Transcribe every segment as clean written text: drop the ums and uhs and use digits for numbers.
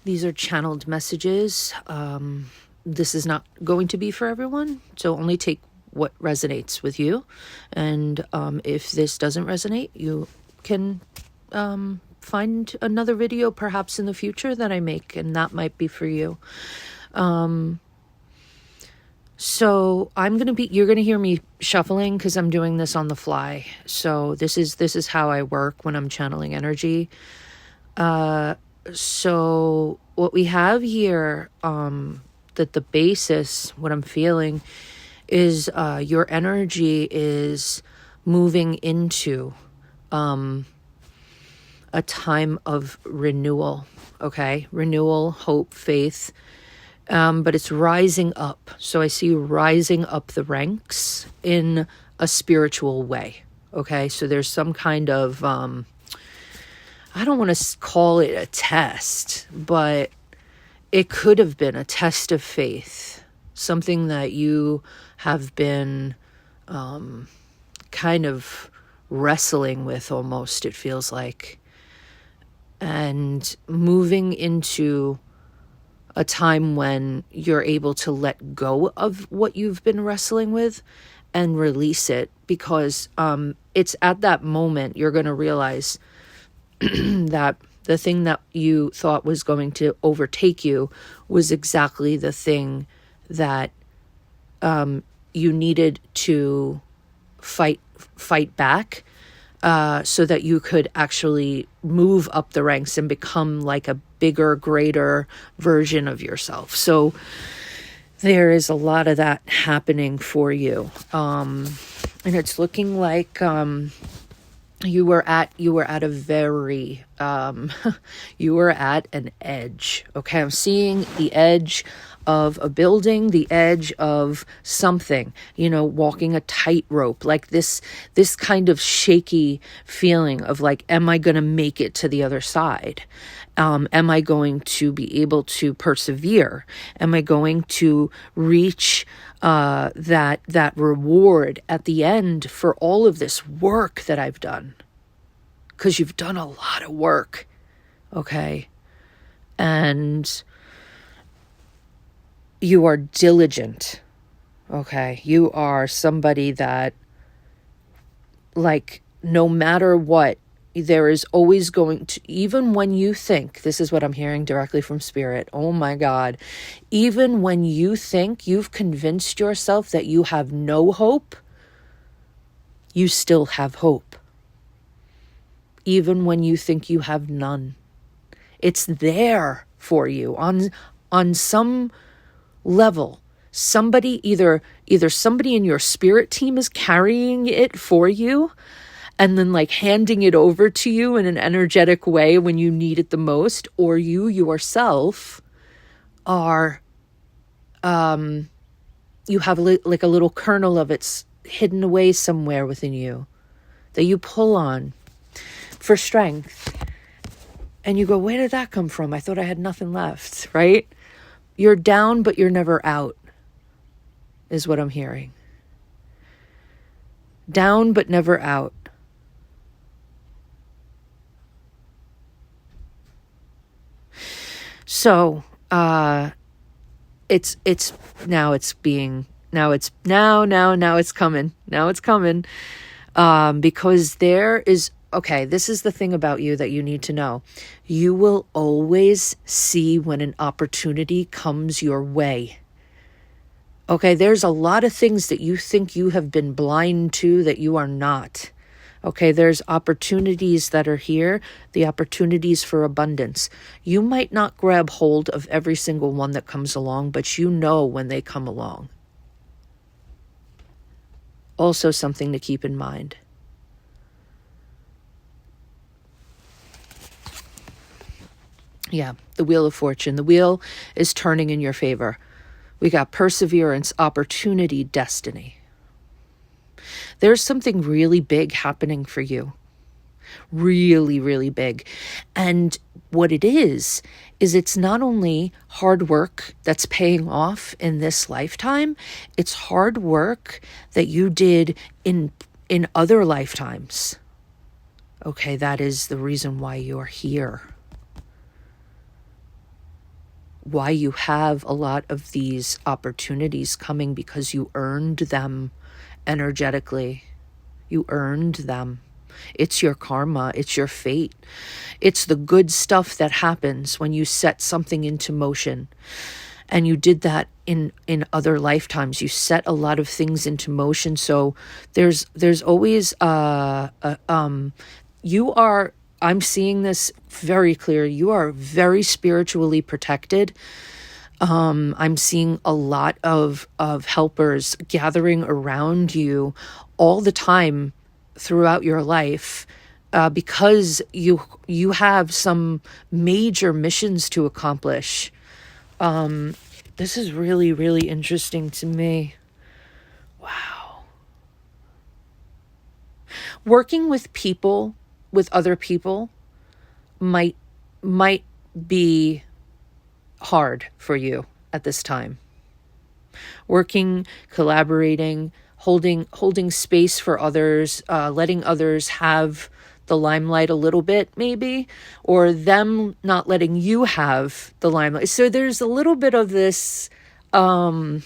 These are channeled messages. This is not going to be for everyone, so only take what resonates with you. And if this doesn't resonate, you can find another video perhaps in the future that I make, and that might be for you. So you're going to hear me shuffling because I'm doing this on the fly. So this is how I work when I'm channeling energy. So what we have here, that the basis, what I'm feeling is, your energy is moving into, a time of renewal. Okay. Renewal, hope, faith. But it's rising up. So I see you rising up the ranks in a spiritual way. Okay. So there's some kind of, I don't want to call it a test, but it could have been a test of faith. Something that you have been, kind of wrestling with almost, it feels like. And moving into a time when you're able to let go of what you've been wrestling with and release it, because it's at that moment you're going to realize that the thing that you thought was going to overtake you was exactly the thing that you needed to fight back, so that you could actually move up the ranks and become like a bigger, greater version of yourself. So there is a lot of that happening for you. And it's looking like you were at a very you were at an edge. Okay, I'm seeing the edge of a building, the edge of something, walking a tightrope, like this kind of shaky feeling of like, am I going to make it to the other side? Am I going to be able to persevere? Am I going to reach that reward at the end for all of this work that I've done? Because you've done a lot of work, okay? And you are diligent, okay? You are somebody that, like, no matter what, there is always going to, even when you think, this is what I'm hearing directly from Spirit, oh my God, even when you think you've convinced yourself that you have no hope, you still have hope. Even when you think you have none, it's there for you on some level. Somebody, either somebody in your spirit team is carrying it for you and then like handing it over to you in an energetic way when you need it the most, or you yourself are, you have like a little kernel of it's hidden away somewhere within you that you pull on for strength. And you go, where did that come from? I thought I had nothing left, right? You're down, but you're never out, is what I'm hearing. Down, but never out. So, now it's coming. Now it's coming. Because there is, okay, this is the thing about you that you need to know. You will always see when an opportunity comes your way. Okay, there's a lot of things that you think you have been blind to that you are not. Okay, there's opportunities that are here, the opportunities for abundance. You might not grab hold of every single one that comes along, but you know when they come along. Also something to keep in mind. Yeah, the Wheel of Fortune. The wheel is turning in your favor. We got perseverance, opportunity, destiny. There's something really big happening for you. Really, really big. And what it is it's not only hard work that's paying off in this lifetime, it's hard work that you did in other lifetimes. Okay, that is the reason why you're here. why you have a lot of these opportunities coming, because you earned them energetically. You earned them. It's your karma. It's your fate. It's the good stuff that happens when you set something into motion. And you did that in other lifetimes. You set a lot of things into motion. So there's always you are, I'm seeing this very clear. You are very spiritually protected. I'm seeing a lot of helpers gathering around you all the time throughout your life, because you have some major missions to accomplish. This is really, really interesting to me. Wow. Working with people, with other people, might be hard for you at this time. Working, collaborating, holding space for others, letting others have the limelight a little bit, maybe, or them not letting you have the limelight. So there's a little bit of this, a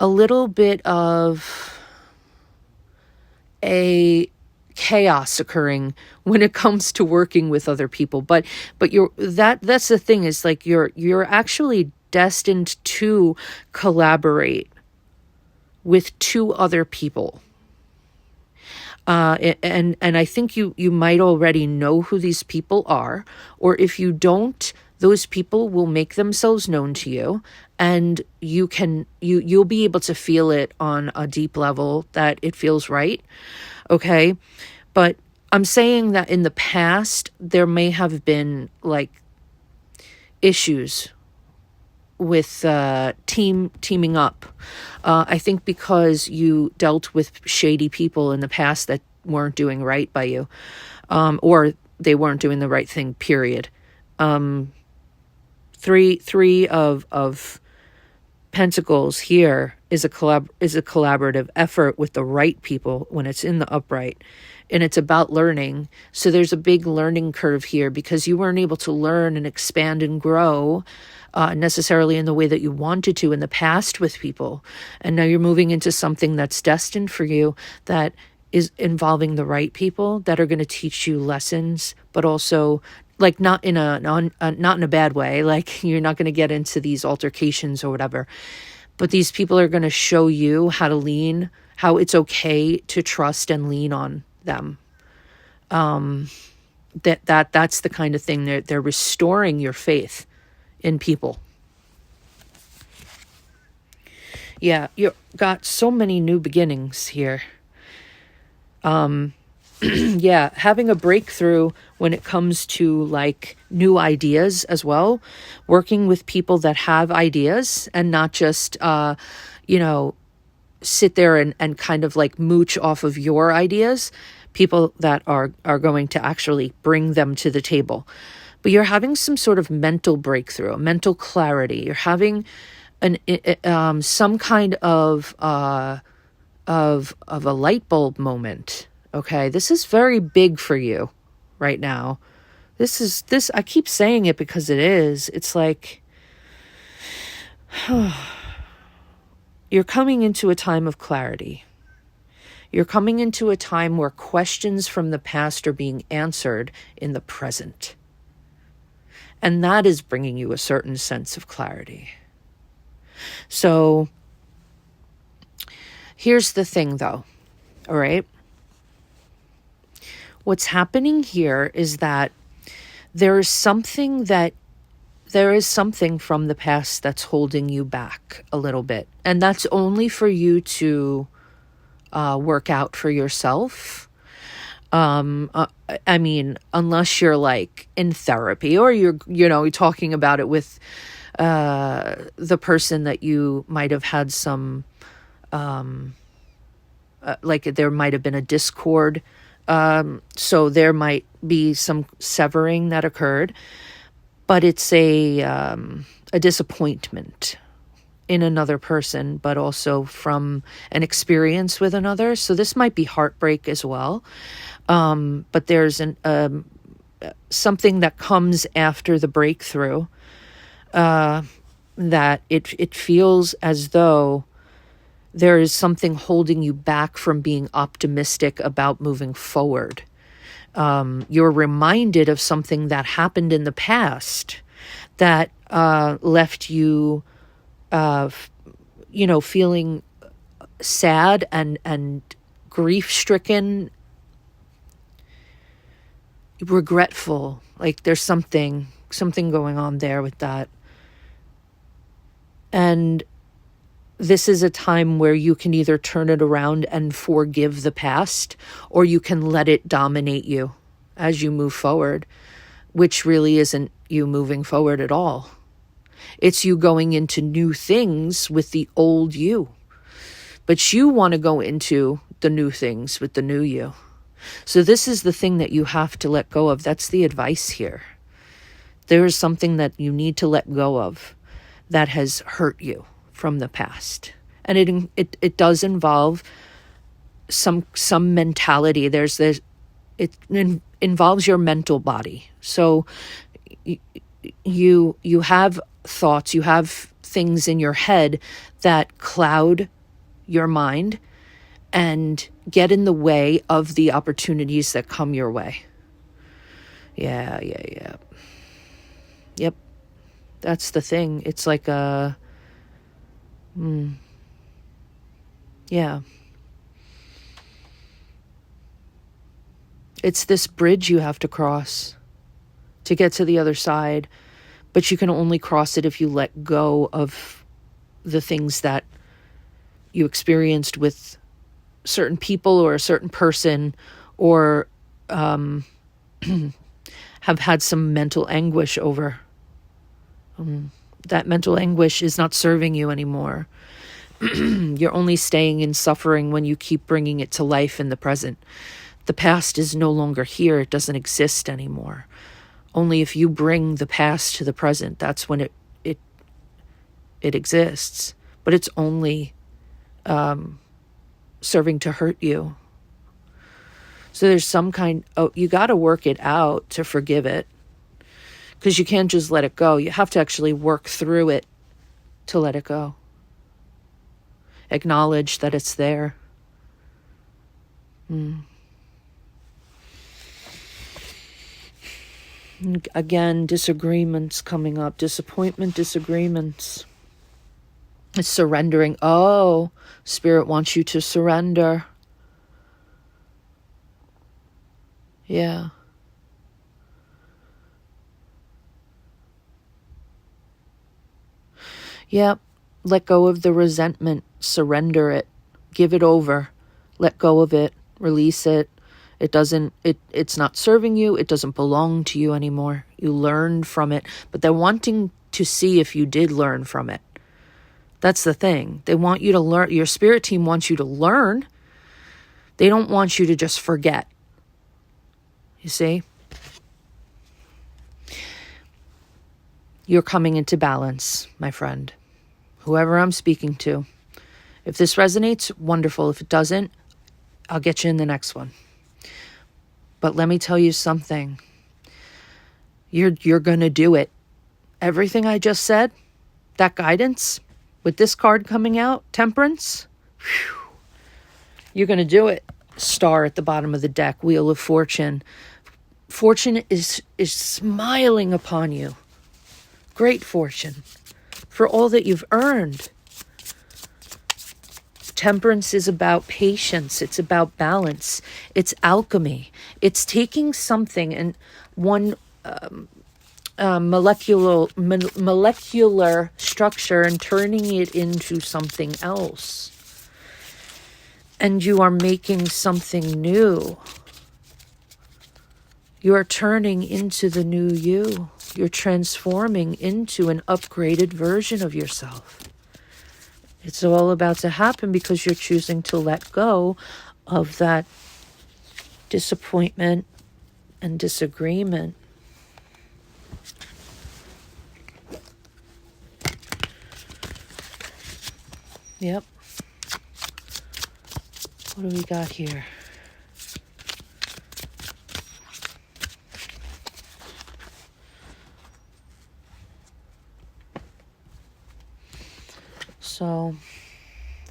little bit of a chaos occurring when it comes to working with other people. But that's the thing, is like you're actually destined to collaborate with two other people. And I think you might already know who these people are, or if you don't, those people will make themselves known to you, and you'll be able to feel it on a deep level that it feels right. Okay. But I'm saying that in the past, there may have been like issues with teaming up. I think because you dealt with shady people in the past that weren't doing right by you, or they weren't doing the right thing, period. Three of Pentacles here is a collaborative effort with the right people when it's in the upright. And it's about learning. So there's a big learning curve here, because you weren't able to learn and expand and grow necessarily in the way that you wanted to in the past with people. And now you're moving into something that's destined for you, that is involving the right people that are going to teach you lessons, but also like not in a bad way. Like you're not going to get into these altercations or whatever, but these people are going to show you how to lean, how it's okay to trust and lean on them. That's the kind of thing they're restoring your faith in people. Yeah, you got so many new beginnings here. Yeah, having a breakthrough when it comes to like new ideas as well, working with people that have ideas and not just, sit there and kind of like mooch off of your ideas, people that are going to actually bring them to the table. But you're having some sort of mental breakthrough, mental clarity. You're having some kind of a light bulb moment. Okay, this is very big for you right now. This I keep saying it because it is. It's like you're coming into a time of clarity. You're coming into a time where questions from the past are being answered in the present. And that is bringing you a certain sense of clarity. So here's the thing though, all right? What's happening here is that there is something from the past that's holding you back a little bit. And that's only for you to work out for yourself. I mean, unless you're like in therapy or you're talking about it with the person that you might have had some, like there might have been a discord. So there might be some severing that occurred, but it's a disappointment in another person, but also from an experience with another. So this might be heartbreak as well. But there's something that comes after the breakthrough, that it feels as though there is something holding you back from being optimistic about moving forward. You're reminded of something that happened in the past that left you, feeling sad and grief-stricken, regretful. Like there's something going on there with that. And this is a time where you can either turn it around and forgive the past, or you can let it dominate you as you move forward, which really isn't you moving forward at all. It's you going into new things with the old you. But you want to go into the new things with the new you. So this is the thing that you have to let go of. That's the advice here. There is something that you need to let go of that has hurt you from the past. And it does involve some mentality. It involves your mental body. So you have thoughts, you have things in your head that cloud your mind and get in the way of the opportunities that come your way. Yeah. Yep. That's the thing. It's like yeah. It's this bridge you have to cross to get to the other side, but you can only cross it if you let go of the things that you experienced with certain people or a certain person, or have had some mental anguish over. That mental anguish is not serving you anymore. You're only staying in suffering when you keep bringing it to life in the present. The past is no longer here. It doesn't exist anymore. Only if you bring the past to the present, that's when it exists. But it's only serving to hurt you. So there's some you got to work it out to forgive it, because you can't just let it go. You have to actually work through it to let it go. Acknowledge that it's there. Again, disagreements coming up. Disappointment, disagreements. It's surrendering. Oh, Spirit wants you to surrender. Yeah. Yep. Let go of the resentment. Surrender it. Give it over. Let go of it. Release it. It's not serving you. It doesn't belong to you anymore. You learned from it, but they're wanting to see if you did learn from it. That's the thing. They want you to learn. Your spirit team wants you to learn. They don't want you to just forget. You see? You're coming into balance, my friend. Whoever I'm speaking to. If this resonates, wonderful. If it doesn't, I'll get you in the next one. But let me tell you something. You're going to do it. Everything I just said, that guidance, with this card coming out, Temperance, you're going to do it. Star at the bottom of the deck, Wheel of Fortune. Fortune is smiling upon you. Great fortune for all that you've earned. Temperance is about patience. It's about balance. It's alchemy. It's taking something and one molecular structure and turning it into something else. And you are making something new. You are turning into the new you. You're transforming into an upgraded version of yourself. It's all about to happen because you're choosing to let go of that disappointment and disagreement. Yep. What do we got here? So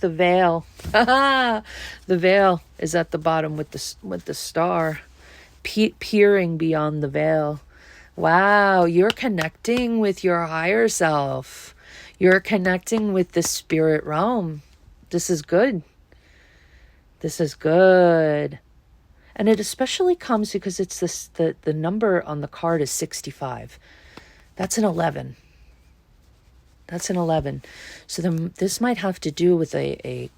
the veil, the veil is at the bottom with the star, peering beyond the veil. Wow, you're connecting with your higher self. You're connecting with the spirit realm. This is good. This is good. And it especially comes because it's the number on the card is 65. That's an 11. That's an 11. So this might have to do with a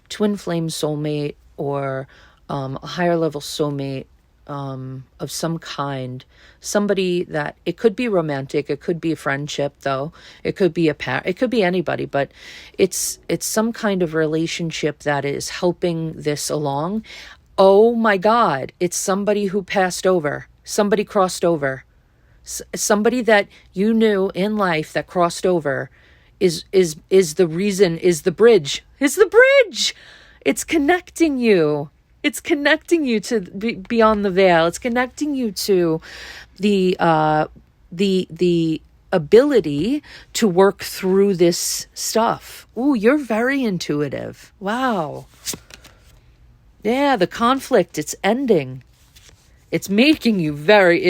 twin flame soulmate or a higher level soulmate of some kind. Somebody that, it could be romantic, it could be a friendship though, it could be it could be anybody, but it's some kind of relationship that is helping this along. Oh my God, it's somebody who passed over, somebody crossed over. Somebody that you knew in life that crossed over is the reason, is the bridge. It's connecting you. It's connecting you to beyond the veil. It's connecting you to the ability to work through this stuff. Ooh, you're very intuitive. Wow. Yeah, the conflict, it's ending. It's made you very,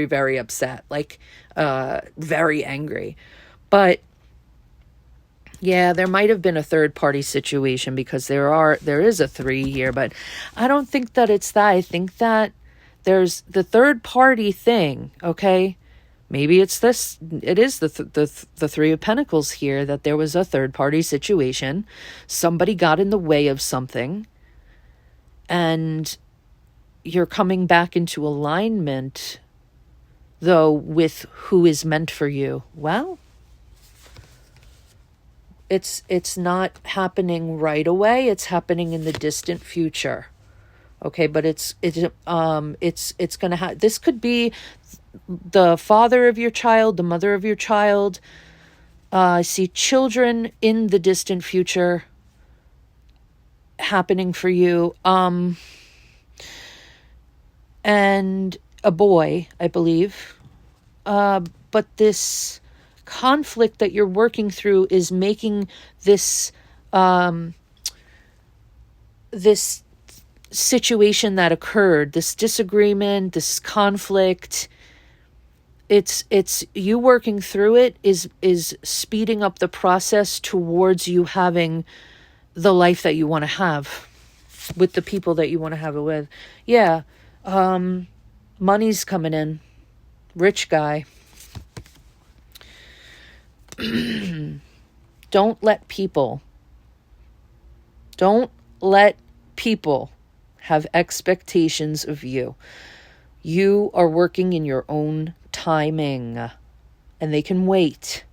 very upset, like very angry. But yeah, there might have been a third party situation because there is a 3 here, but I don't think that it's that. I think that there's the third party thing, okay? Maybe it's this, it is the 3 of Pentacles here, that there was a third party situation. Somebody got in the way of something and you're coming back into alignment, though, with who is meant for you. Well, it's not happening right away. It's happening in the distant future. Okay, but it's gonna have. This could be the father of your child, the mother of your child. I see children in the distant future happening for you. And a boy, I believe. But this conflict that you're working through is making this this situation that occurred, this disagreement, this conflict, it's you working through it is speeding up the process towards you having the life that you want to have with the people that you want to have it with. Yeah. Money's coming in. Rich guy. Don't let people have expectations of you. You are working in your own timing, and they can wait.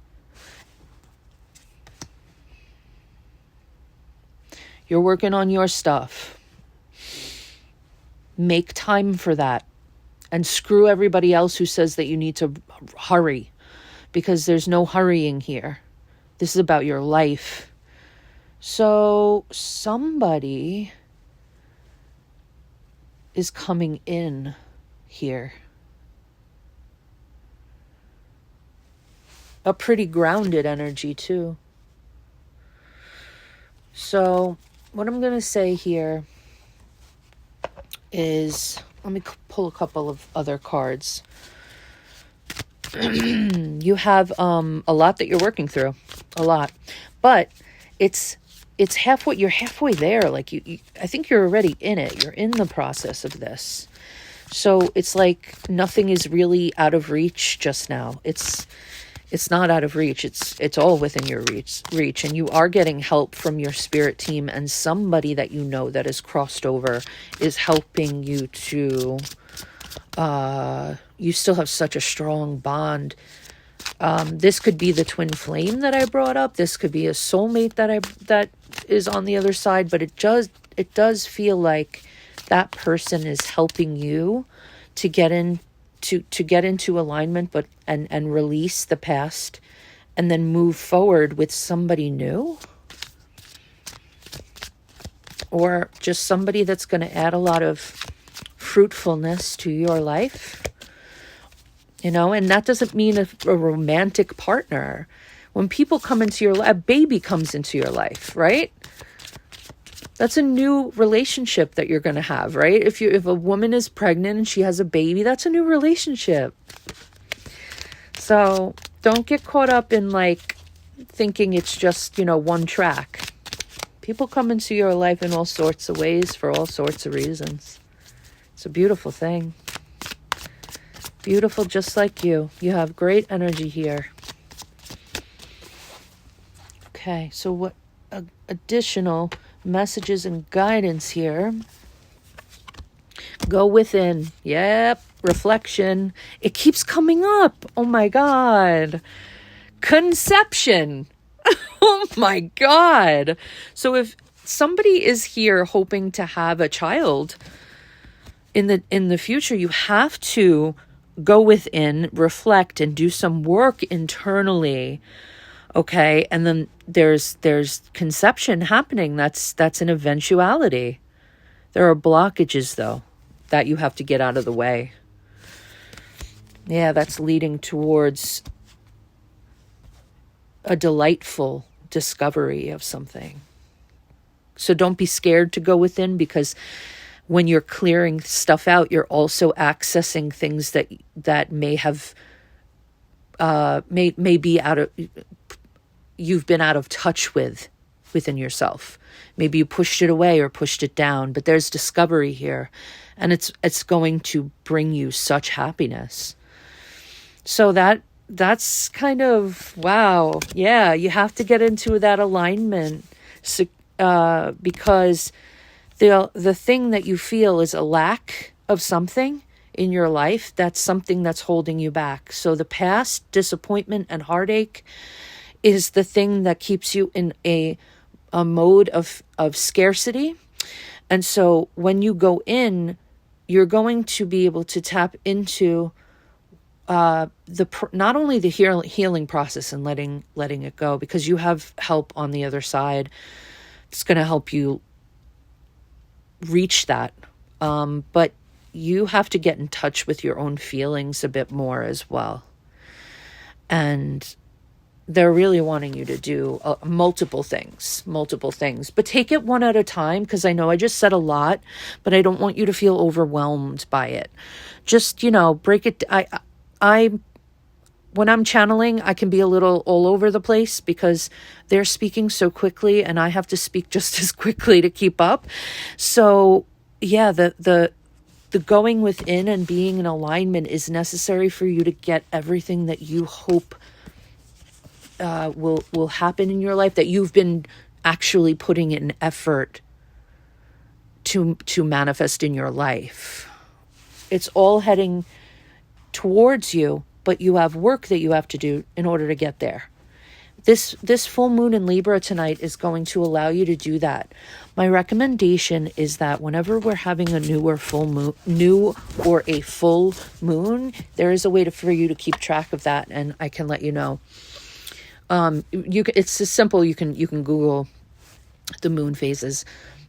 You're working on your stuff. Make time for that. And screw everybody else who says that you need to hurry. Because there's no hurrying here. This is about your life. So somebody is coming in here. A pretty grounded energy too. So what I'm going to say here is, let me pull a couple of other cards. You have a lot that you're working through, a lot, but it's halfway. You're halfway there. Like you, I think you're already in it. You're in the process of this, so it's like nothing is really out of reach just now. It's not out of reach. It's all within your reach, and you are getting help from your spirit team, and somebody that you know that has crossed over is helping you to. You still have such a strong bond. This could be the twin flame that I brought up. This could be a soulmate that is on the other side, but it does feel like that person is helping you to get into alignment, but and release the past and then move forward with somebody new. Or just somebody that's going to add a lot of fruitfulness to your life. You know, and that doesn't mean a romantic partner. When people come into your life, a baby comes into your life, right? That's a new relationship that you're going to have, right? If a woman is pregnant and she has a baby, that's a new relationship. So don't get caught up in like thinking it's just, one track. People come into your life in all sorts of ways for all sorts of reasons. It's a beautiful thing. Beautiful, just like you. You have great energy here. Okay, so what additional messages and guidance here? Go within. Yep, reflection. It keeps coming up. Oh my God. Conception. Oh my God. So if somebody is here hoping to have a child in the future, you have to go within, reflect, and do some work internally. Okay. And then there's conception happening. That's an eventuality. There are blockages though that you have to get out of the way. Yeah, that's leading towards a delightful discovery of something. So don't be scared to go within, because when you're clearing stuff out, you're also accessing things that may have may be you've been out of touch within yourself. Maybe you pushed it away or pushed it down, but there's discovery here, and it's going to bring you such happiness. So that's kind of, wow. Yeah, you have to get into that alignment, because the thing that you feel is a lack of something in your life. That's something that's holding you back. So the past disappointment and heartache is the thing that keeps you in a mode of scarcity. And so when you go you're going to be able to tap into not only the healing process and letting it go, because you have help on the other side. It's going to help you reach that. But you have to get in touch with your own feelings a bit more as well. And they're really wanting you to do multiple things, but take it one at a time, because I know I just said a lot, but I don't want you to feel overwhelmed by it. Just, break it. When I'm channeling, I can be a little all over the place because they're speaking so quickly and I have to speak just as quickly to keep up. So yeah, the going within and being in alignment is necessary for you to get everything that you hope will happen in your life, that you've been actually putting in effort to manifest in your life. It's all heading towards you, but you have work that you have to do in order to get there. This full moon in Libra tonight is going to allow you to do that. My recommendation is that whenever we're having a new or a full moon, there is a way for you to keep track of that, and I can let you know. It's as simple. You can Google the moon phases.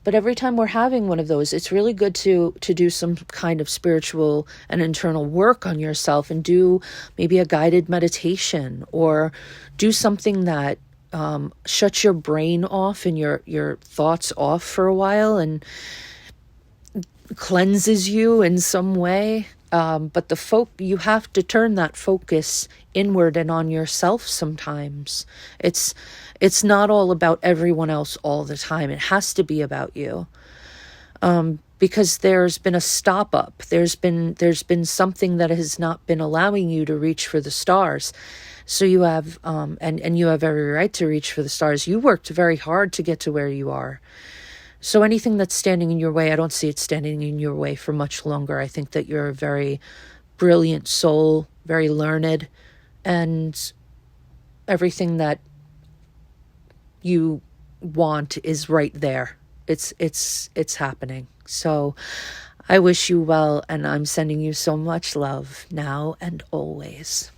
But every time we're having one of those, it's really good to do some kind of spiritual and internal work on yourself, and do maybe a guided meditation, or do something that shuts your brain off and your thoughts off for a while and cleanses you in some way. But you have to turn that focus inward and on yourself sometimes. It's not all about everyone else all the time. It has to be about you. Because there's been a stop up. There's been something that has not been allowing you to reach for the stars. So you have, and you have every right to reach for the stars. You worked very hard to get to where you are. So anything that's standing in your way, I don't see it standing in your way for much longer. I think that you're a very brilliant soul, very learned, and everything that you want is right there. It's happening. So I wish you well, and I'm sending you so much love now and always.